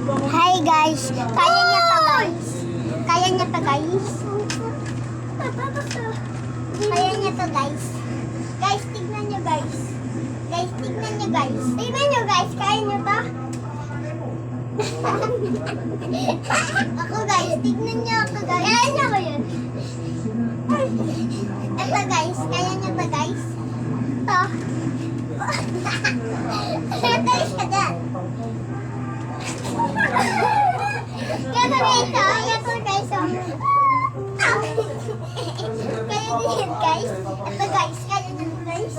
Hi guys. Kaya niya pa guys. Kaya niya pa guys. Kaya niya to guys. Guys, tignan niyo guys. Guys, tignan niyo guys. Tignan niyo guys. Kaya niyo to? Ako guys, tignan niyo ako guys. Kaya niyo ko yun. Ito guys, kaya niyo to guys. Ito. Ito siya dyan. Ito guys, ito guys. Kaya niyo yun guys. Ito guys, kaya niyo to guys.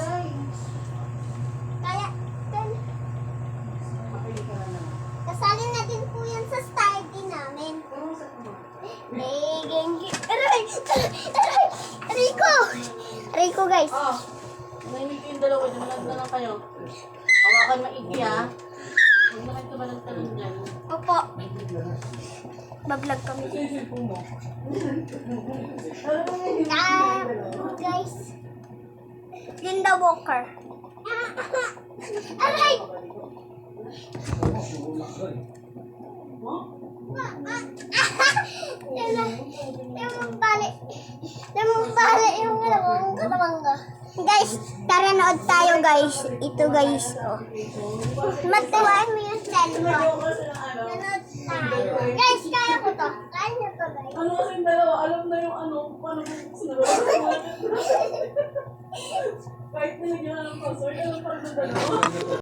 Kaya, kasali na din po yan sa study namin. Aray! Rico! Rico guys. Oh, mainit yung dalawa. Dumalag na lang kayo. Hawakan maigi ha. Huwag na kayo tumalag-talag dyan. Opo. Bablog kami. Guys. Linda Walker. Aray! Yung katawan ko. Guys, tara nood tayo guys. Ito guys. Oh. Matiwaan mo yung cellphone. Nanood tayo. Guys, kaya ko to. Kaya nyo to guys. Ano kasi yung dalawa? Alam na yung ano. Paano kung sinabi? Kahit nilagyan ka ng password, alam pa rin ng dalawa.